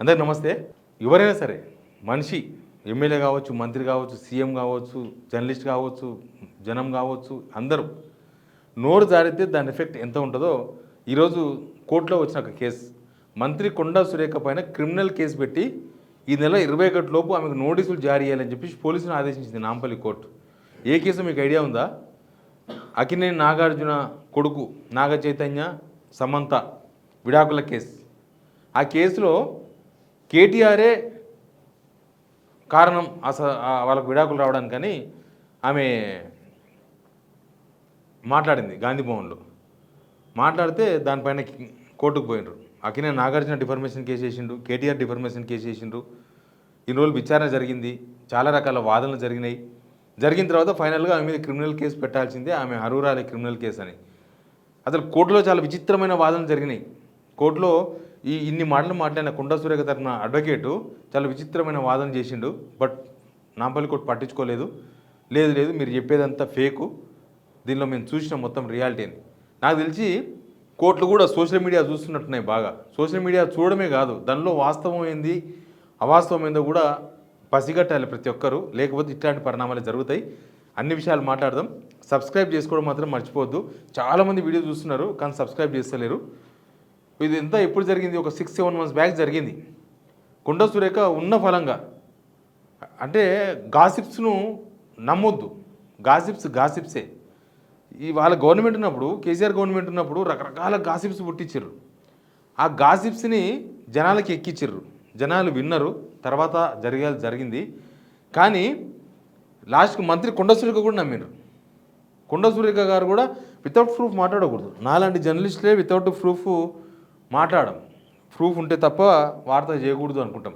అందరికి నమస్తే. ఎవరైనా సరే మనిషి ఎమ్మెల్యే కావచ్చు, మంత్రి కావచ్చు, సీఎం కావచ్చు, జర్నలిస్ట్ కావచ్చు, జనం కావచ్చు, అందరూ నోరు జారితే దాని ఎఫెక్ట్ ఎంత ఉంటుందో ఈరోజు కోర్టులో వచ్చిన ఒక కేసు. మంత్రి కొండా సురేఖ పైన క్రిమినల్ కేసు పెట్టి ఈ నెల 21 లోపు ఆమెకు నోటీసులు జారీ చేయాలని చెప్పి పోలీసులు ఆదేశించింది నాంపల్లి కోర్టు. ఏ కేసు మీకు ఐడియా ఉందా? అక్కినేని నాగార్జున కొడుకు నాగ చైతన్య సమంత విడాకుల కేసు. ఆ కేసులో కేటీఆరే కారణం వాళ్ళకు విడాకులు రావడానికని ఆమె మాట్లాడింది గాంధీ భవన్లో. మాట్లాడితే దానిపైన కోర్టుకు పోయినరు. అక్కినేని నాగార్జున డిఫర్మేషన్ కేసు వేసిండు, కేటీఆర్ డిఫర్మేషన్ కేసు వేసిండ్రు. ఇన్ని రోజులు విచారణ జరిగింది, చాలా రకాల వాదనలు జరిగినాయి. జరిగిన తర్వాత ఫైనల్గా ఆమె మీద క్రిమినల్ కేసు పెట్టాల్సిందే, ఆమె అర్హురాలి క్రిమినల్ కేసు అని. అసలు కోర్టులో చాలా విచిత్రమైన వాదనలు జరిగినాయి. కోర్టులో ఇన్ని మాటలు మాట్లాడిన కొండా సురేఖ తరఫున అడ్వకేటు చాలా విచిత్రమైన వాదన చేసిండు. బట్ నాంపల్లి కోర్టు పట్టించుకోలేదు. లేదు మీరు చెప్పేదంతా ఫేకు, దీనిలో మేము చూసిన మొత్తం రియాలిటీని. నాకు తెలిసి కోర్టులు కూడా సోషల్ మీడియా చూస్తున్నట్టున్నాయి బాగా. సోషల్ మీడియా చూడడమే కాదు, దానిలో వాస్తవం ఏంది అవాస్తవం ఏందో కూడా పసిగట్టాలి ప్రతి ఒక్కరూ, లేకపోతే ఇట్లాంటి పరిణామాలు జరుగుతాయి. అన్ని విషయాలు మాట్లాడదాం. సబ్స్క్రైబ్ చేసుకోవడం మాత్రం మర్చిపోవద్దు. చాలామంది వీడియో చూస్తున్నారు కానీ సబ్స్క్రైబ్ చేస్తలేరు. ఇది ఎంత ఎప్పుడు జరిగింది? ఒక 6-7 months బ్యాక్ జరిగింది. కొండా సురేఖ ఉన్న ఫలంగా, అంటే గాసిప్స్ను నమ్మొద్దు. గాసిప్సే. ఈ వాళ్ళ గవర్నమెంట్ ఉన్నప్పుడు, కేసీఆర్ గవర్నమెంట్ ఉన్నప్పుడు రకరకాల గాసిప్స్ పుట్టించారు. ఆ గాసిప్స్ని జనాలకి ఎక్కించారు, జనాలు విన్నారు. తర్వాత జరిగింది. కానీ లాస్ట్కి మంత్రి కొండా సురేఖ కూడా నమ్మినారు. కొండా సురేఖ గారు కూడా వితౌట్ ప్రూఫ్ మాట్లాడకూడదు. నాలాంటి జర్నలిస్టులే వితౌట్ ప్రూఫ్ ఉంటే తప్ప వార్త చేయకూడదు అనుకుంటాం.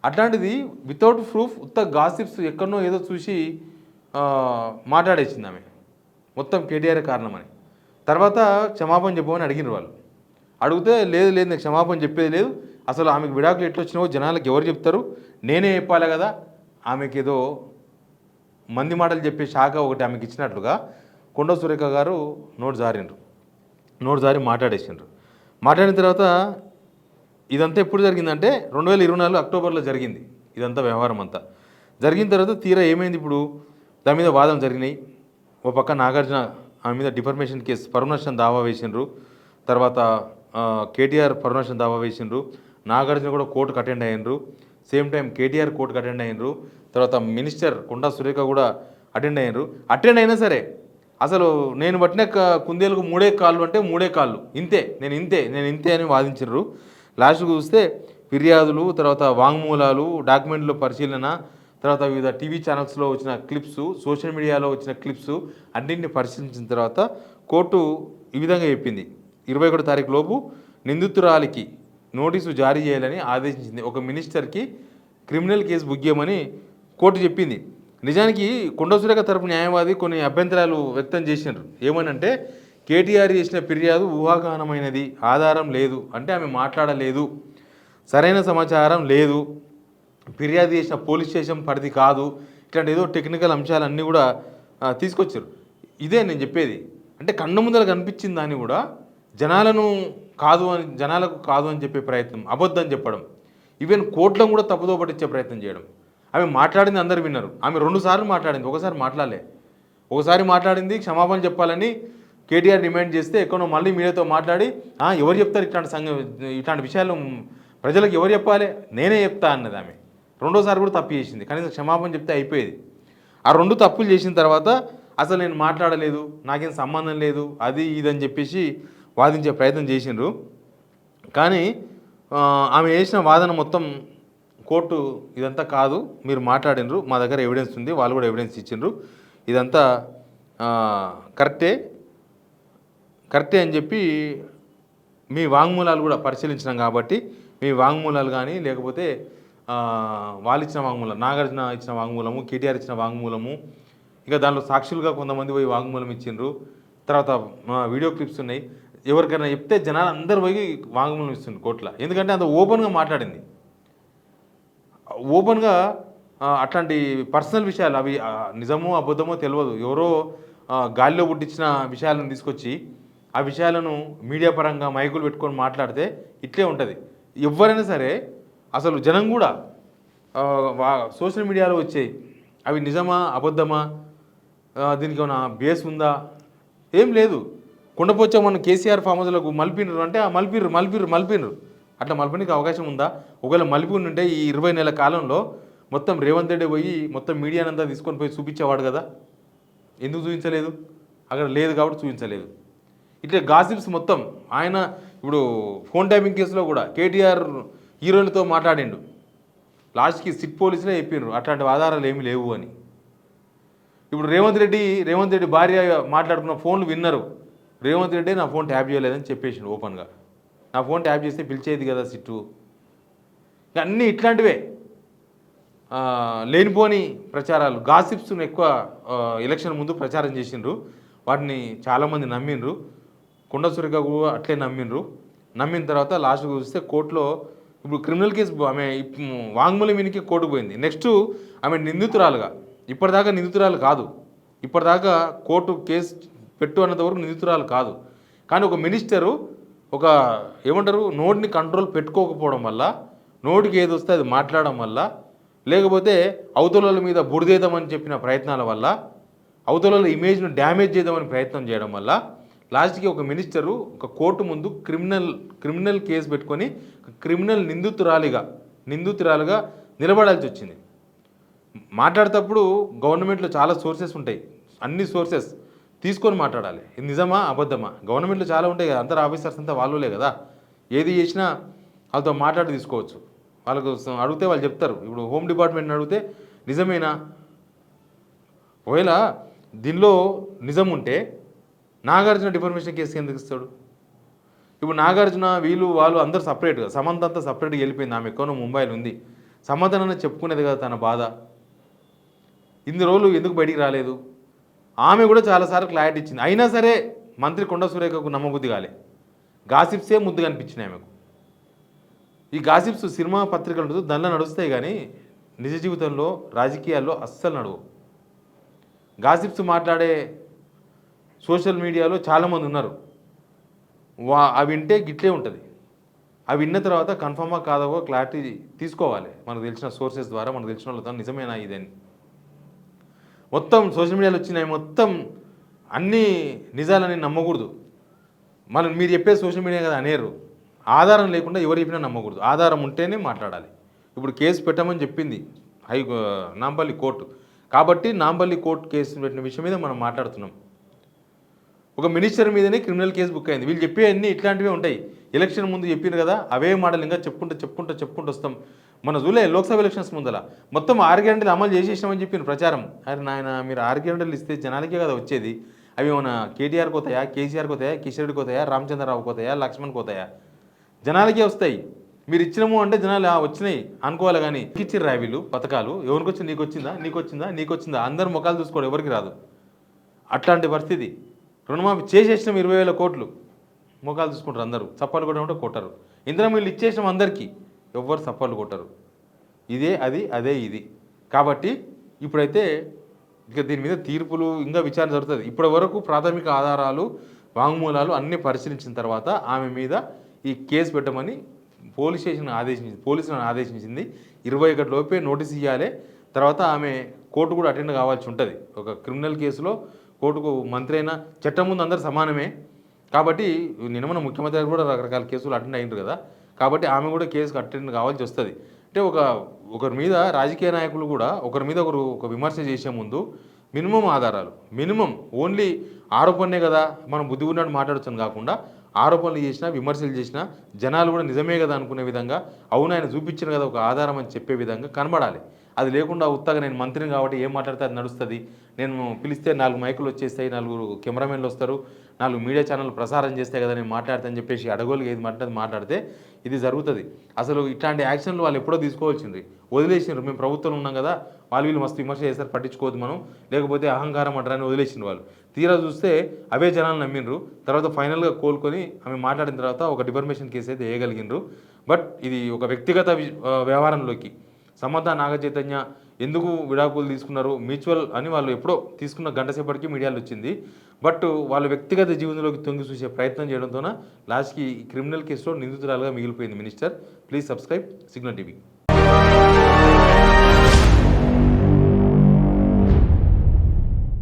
అట్లాంటిది వితౌట్ ప్రూఫ్ ఉత్త గాసిప్స్ ఎక్కడనో ఏదో చూసి మాట్లాడేసింది ఆమె, మొత్తం కేటీఆర్ కారణమని. తర్వాత క్షమాపణ చెప్పమని అడిగినారు వాళ్ళు. అడిగితే లేదు నాకు క్షమాపణ చెప్పేది లేదు, అసలు ఆమెకు విడాకులు ఎట్లా వచ్చినావో జనాలకు ఎవరు చెప్తారు, నేనే చెప్పాలి కదా. ఆమెకి ఏదో మంది మాటలు చెప్పే శాఖ ఒకటి ఆమెకి ఇచ్చినట్లుగా కొండా సురేఖ గారు నోటు జారి మాట్లాడేసిండ్రు. మాట్లాడిన తర్వాత ఇదంతా ఎప్పుడు జరిగిందంటే 2024 అక్టోబర్లో జరిగింది. ఇదంతా వ్యవహారం అంతా జరిగిన తర్వాత తీరా ఏమైంది? ఇప్పుడు దాని మీద వాదన జరిగినాయి. ఓ పక్క నాగార్జున ఆమె మీద డిఫర్మేషన్ కేసు పరునష్టం దావా వేసిండ్రు. తర్వాత కేటీఆర్ పరునష్టం దావా వేసిండ్రు. నాగార్జున కూడా కోర్టుకు అటెండ్ అయ్యిండ్రు. సేమ్ టైం కేటీఆర్ కోర్టుకు అటెండ్ అయ్యిండ్రు. తర్వాత మినిస్టర్ కొండా సురేఖ కూడా అటెండ్ అయ్యిండ్రు. అటెండ్ అయినా సరే అసలు నేను పట్టిన కుందేలకు 3 కాళ్ళు అంటే 3 కాళ్ళు, నేను ఇంతే అని వాదించారు. లాస్ట్కు చూస్తే ఫిర్యాదులు, తర్వాత వాంగ్మూలాలు, డాక్యుమెంట్ల పరిశీలన, తర్వాత వివిధ టీవీ ఛానల్స్లో వచ్చిన క్లిప్స్, సోషల్ మీడియాలో వచ్చిన క్లిప్స్ అన్నింటినీ పరిశీలించిన తర్వాత కోర్టు ఈ విధంగా చెప్పింది. 21 తారీఖు లోపు నిందితురాలికి నోటీసు జారీ చేయాలని ఆదేశించింది. ఒక మినిస్టర్కి క్రిమినల్ కేసు బుక్ చేయమని కోర్టు చెప్పింది. నిజానికి కొండా సురేఖ తరపు న్యాయవాది కొన్ని అభ్యంతరాలు వ్యక్తం చేసినారు. ఏమనంటే కేటీఆర్ చేసిన ఫిర్యాదు ఊహాగానమైనది, ఆధారం లేదు, అంటే ఆమె మాట్లాడలేదు, సరైన సమాచారం లేదు, ఫిర్యాదు చేసిన పోలీస్ స్టేషన్ పరిధి కాదు, ఇట్లాంటి ఏదో టెక్నికల్ అంశాలన్నీ కూడా తీసుకొచ్చారు. ఇదే నేను చెప్పేది. అంటే కన్ను ముందర కనిపించిన దాన్ని కూడా జనాలకు కాదు అని చెప్పే ప్రయత్నం, అబద్ధం చెప్పడం, ఈవెన్ కోర్టులను కూడా తప్పుదో పట్టించే ప్రయత్నం చేయడం. ఆమె మాట్లాడింది అందరు విన్నారు. ఆమె 2 సార్లు మాట్లాడింది, ఒకసారి మాట్లాడలే. ఒకసారి మాట్లాడింది, క్షమాపణ చెప్పాలని కేటీఆర్ డిమాండ్ చేస్తే ఎక్కడో మళ్ళీ మీడియాతో మాట్లాడి ఎవరు చెప్తారు ఇట్లాంటి విషయాలు ప్రజలకు ఎవరు చెప్పాలి, నేనే చెప్తా అన్నది ఆమె. 2వ సారి కూడా తప్పు చేసింది, కనీసం క్షమాపణ చెప్తే అయిపోయేది. ఆ 2 తప్పులు చేసిన తర్వాత అసలు నేను మాట్లాడలేదు, నాకేం సంబంధం లేదు, అది ఇదని చెప్పేసి వాదించే ప్రయత్నం చేసిండ్రు. కానీ ఆమె చేసిన వాదన మొత్తం కోర్టు ఇదంతా కాదు, మీరు మాట్లాడినరు, మా దగ్గర ఎవిడెన్స్ ఉంది, వాళ్ళు కూడా ఎవిడెన్స్ ఇచ్చిండ్రు, ఇదంతా కరెక్టే అని చెప్పి మీ వాంగ్మూలాలు కూడా పరిశీలించినాం కాబట్టి మీ వాంగ్మూలాలు కానీ లేకపోతే వాళ్ళు ఇచ్చిన వాంగ్మూలం, నాగార్జున ఇచ్చిన వాంగ్మూలము, కేటీఆర్ ఇచ్చిన వాంగ్మూలము, ఇంకా దాంట్లో సాక్షులుగా కొంతమంది పోయి వాంగ్మూలం ఇచ్చిండ్రు. తర్వాత వీడియో క్లిప్స్ ఉన్నాయి. ఎవరికైనా చెప్తే జనాలు అందరు పోయి వాంగ్మూలం ఇస్తుండ్రు కోర్టులో. ఎందుకంటే అంత ఓపెన్గా మాట్లాడింది. ఓపెన్గా అట్లాంటి పర్సనల్ విషయాలు, అవి నిజమో అబద్ధమో తెలియదు, ఎవరో గాలిలో పుట్టించిన విషయాలను తీసుకొచ్చి ఆ విషయాలను మీడియా పరంగా మైకులు పెట్టుకొని మాట్లాడితే ఇట్లే ఉంటుంది. ఎవరైనా సరే అసలు జనం కూడా సోషల్ మీడియాలో వచ్చాయి అవి నిజమా అబద్ధమా, దీనికి ఏమైనా బేస్ ఉందా, ఏం లేదు. కుండపోచ్చా మన కేసీఆర్ ఫామ్ హౌస్లకు మలిపినరు అంటే ఆ మలిపినరు అట్లా మలపడానికి అవకాశం ఉందా? ఒకవేళ మలిపి ఉంటే ఈ 20 నెలల కాలంలో మొత్తం రేవంత్ రెడ్డి పోయి మొత్తం మీడియానంతా తీసుకొని పోయి చూపించేవాడు కదా, ఎందుకు చూపించలేదు? అక్కడ లేదు కాబట్టి చూపించలేదు. ఇట్లా గాసిప్స్ మొత్తం ఆయన ఇప్పుడు ఫోన్ ట్యాపింగ్ కేసులో కూడా కేటీఆర్ హీరోలతో మాట్లాడిండు, లాస్ట్కి సిట్ పోలీసులే చెప్పినారు అట్లాంటి ఆధారాలు ఏమీ లేవు అని. ఇప్పుడు రేవంత్ రెడ్డి భార్య మాట్లాడుకున్న ఫోన్లు విన్నారు, రేవంత్ రెడ్డి నా ఫోన్ ట్యాప్ చేయలేదని చెప్పేసిండు ఓపెన్గా. నా ఫోన్ ట్యాప్ చేస్తే పిలిచేది కదా సిట్టు. అన్నీ ఇట్లాంటివే లేనిపోని ప్రచారాలు, గాసిప్స్ను ఎక్కువ ఎలక్షన్ ముందు ప్రచారం చేసిండ్రు. వాటిని చాలామంది నమ్మిండ్రు. కొండ సురేఖ కూడా అట్లే నమ్మిన తర్వాత లాస్ట్కి చూస్తే కోర్టులో ఇప్పుడు క్రిమినల్ కేసు ఆమె వాంగ్మూలం వినికి కోర్టుకు పోయింది. నెక్స్ట్ ఆమె నిందితురాలుగా, ఇప్పటిదాకా నిందితురాలు కాదు, ఇప్పటిదాకా కోర్టు కేసు పెట్టు అన్నంత వరకు నిందితురాలు కాదు. కానీ ఒక మినిస్టరు ఒక ఏమంటారు నోటిని కంట్రోల్ పెట్టుకోకపోవడం వల్ల, నోటికి ఏది వస్తే అది మాట్లాడడం వల్ల, లేకపోతే అవతల మీద బురదేద్దామని చెప్పిన ప్రయత్నాల వల్ల, అవతల ఇమేజ్ను డ్యామేజ్ చేద్దామని ప్రయత్నం చేయడం వల్ల లాస్ట్కి ఒక మినిస్టరు ఒక కోర్టు ముందు క్రిమినల్ కేసు పెట్టుకొని క్రిమినల్ నిందితురాలుగా నిలబడాల్సి వచ్చింది. మాట్లాడేటప్పుడు గవర్నమెంట్లో చాలా సోర్సెస్ ఉంటాయి, అన్ని సోర్సెస్ తీసుకొని మాట్లాడాలి. ఇది నిజమా అబద్ధమా? గవర్నమెంట్లో చాలా ఉంటాయి కదా, అందరు ఆఫీసర్స్ అంతా వాళ్ళులే కదా, ఏది చేసినా వాళ్ళతో మాట్లాడి తీసుకోవచ్చు. వాళ్ళకు అడిగితే వాళ్ళు చెప్తారు. ఇప్పుడు హోమ్ డిపార్ట్మెంట్ని అడిగితే నిజమేనా, ఒకవేళ దీనిలో నిజం ఉంటే నాగార్జున డిఫర్మేషన్ కేసు ఎందుకు ఇస్తాడు? ఇప్పుడు నాగార్జున వాళ్ళు అందరూ సపరేట్గా, సమంత అంతా సపరేట్గా వెళ్ళిపోయింది, ఆమె ఎక్కువ ముంబైలో ఉంది. సమాధానం చెప్పుకునేది కదా తన బాధ. ఇన్ని రోజులు ఎందుకు బయటికి రాలేదు? ఆమె కూడా చాలాసార్లు క్లారిటీ ఇచ్చింది. అయినా సరే మంత్రి కొండ సురేఖకు నమ్మబుద్ధి కాలే, గాసిప్సే ముద్దుగా అనిపించినాయి ఆమెకు. ఈ గాసిప్స్ సినిమా పత్రికలు ఉంటుంది దానిలో నడుస్తాయి కానీ నిజ జీవితంలో రాజకీయాల్లో అస్సలు నడవు. గాసిప్స్ మాట్లాడే సోషల్ మీడియాలో చాలామంది ఉన్నారు, అవి వింటే గిట్లే ఉంటుంది. అవి విన్న తర్వాత కన్ఫర్మా కాదో క్లారిటీ తీసుకోవాలి, మనకు తెలిసిన సోర్సెస్ ద్వారా, మనకు తెలిసిన వాళ్ళతో నిజమేనా ఇదని. మొత్తం సోషల్ మీడియాలో వచ్చినాయి, మొత్తం అన్నీ నిజాలని నమ్మకూడదు. మీరు చెప్పే సోషల్ మీడియా కదా అనేరు, ఆధారం లేకుండా ఎవరు చెప్పినా నమ్మకూడదు, ఆధారం ఉంటేనే మాట్లాడాలి. ఇప్పుడు కేసు పెట్టమని చెప్పింది నాంపల్లి కోర్టు, కాబట్టి నాంపల్లి కోర్టు కేసు పెట్టిన విషయం మీద మనం మాట్లాడుతున్నాం. ఒక మినిస్టర్ మీదనే క్రిమినల్ కేసు బుక్ అయింది. వీళ్ళు చెప్పే అన్నీ ఇట్లాంటివే ఉంటాయి. ఎలక్షన్ ముందు చెప్పింది కదా, అవే మాటలు ఇంకా చెప్పుకుంటూ వస్తాం. మన జూలై లోక్సభ ఎలక్షన్స్ ముందల మొత్తం 6 గంటలు అమలు చేసేసామని చెప్పిన ప్రచారం. అరే నాయన, మీరు 6 గంటలు ఇస్తే జనాలకే కదా వచ్చేది. అవి ఏమైనా కేటీఆర్ కోతాయా, కేసీఆర్ కోతాయా, కిషన్ రెడ్డి కోతాయా, రామచంద్రరావు కోతాయా, లక్ష్మణ్ కోతాయా? జనాలకే వస్తాయి. మీరు ఇచ్చినాము అంటే జనాలు వచ్చినాయి అనుకోవాలి. కానీ ఇచ్చిర్రు వీళ్ళు పథకాలు, ఎవరికి వచ్చింది? నీకు వచ్చిందా? అందరు ముఖాలు చూసుకోవడం ఎవరికి రాదు. అట్లాంటి పరిస్థితి. రుణమాఫీ చేసేసినాం 20,000 కోట్లు, ముఖాలు చూసుకుంటారు అందరూ, చప్పాలు కూడా ఉంటే కొట్టరు. ఇందులో వీళ్ళు ఇచ్చేసినాం అందరికీ, ఎవ్వరు చప్పాలు కొట్టరు. ఇదే అదే ఇది. కాబట్టి ఇప్పుడైతే ఇక దీని మీద తీర్పులు ఇంకా విచారణ జరుగుతుంది. ఇప్పటి వరకు ప్రాథమిక ఆధారాలు, వాంగ్మూలాలు అన్నీ పరిశీలించిన తర్వాత ఆమె మీద ఈ కేసు పెట్టమని పోలీసులను ఆదేశించింది. 21 లోపే నోటీస్ ఇవ్వాలి. తర్వాత ఆమె కోర్టు కూడా అటెండ్ కావాల్సి ఉంటుంది. ఒక క్రిమినల్ కేసులో కోర్టుకు మంత్రి అయినా చట్టం ముందు అందరు సమానమే. కాబట్టి నిన్న మన ముఖ్యమంత్రి కూడా రకరకాల కేసులు అటెండ్ అయ్యిండ్రు కదా, కాబట్టి ఆమె కూడా కేసుకు అటెండ్ కావాల్సి వస్తుంది. అంటే ఒకరి మీద రాజకీయ నాయకులు కూడా ఒకరి మీద ఒక విమర్శ చేసే ముందు మినిమం ఆధారాలు, ఓన్లీ ఆరోపణనే కదా మనం బుద్ధి ఉన్నట్టు మాట్లాడచ్చు కాకుండా, ఆరోపణలు చేసినా విమర్శలు చేసినా జనాలు కూడా నిజమే కదా అనుకునే విధంగా, అవును ఆయన చూపించిన కదా ఒక ఆధారం అని చెప్పే విధంగా కనబడాలి. అది లేకుండా ఉత్తగా నేను మంత్రిని కాబట్టి ఏం మాట్లాడితే అది నడుస్తుంది, నేను పిలిస్తే 4 మైకులు వచ్చేస్తాయి, 4 కెమెరామెన్లు వస్తారు, 4 మీడియా ఛానల్ ప్రసారం చేస్తాయి కదా నేను మాట్లాడతానని చెప్పేసి అడగోలుగా ఏది మాట్లాడితే ఇది జరుగుతుంది. అసలు ఇట్లాంటి యాక్షన్లు వాళ్ళు ఎప్పుడో తీసుకోవాల్సింది, వదిలేసినారు. మేము ప్రభుత్వంలో ఉన్నాం కదా, వీళ్ళు మస్తు విమర్శ చేస్తారు, పట్టించుకోవద్దు మనం, లేకపోతే అహంకారం అంటారని వదిలేసిన వాళ్ళు. తీరా చూస్తే అవే జనాలు నమ్మిండ్రు. తర్వాత ఫైనల్గా కోలుకొని ఆమె మాట్లాడిన తర్వాత ఒక డిఫర్మేషన్ కేసు అయితే వేయగలిగినరు. బట్ ఇది ఒక వ్యక్తిగత వ్యవహారంలోకి సమంత నాగచైతన్య ఎందుకు విడాకులు తీసుకున్నారు మ్యూచువల్ అని వాళ్ళు ఎప్పుడో తీసుకున్న గంట సేపటికి మీడియాలో వచ్చింది. బట్ వాళ్ళ వ్యక్తిగత జీవితంలోకి తొంగి చూసే ప్రయత్నం చేయడంతోన లాస్ట్కి ఈ క్రిమినల్ కేసులో నిందితురాలుగా మిగిలిపోయింది minister. Please subscribe signal TV.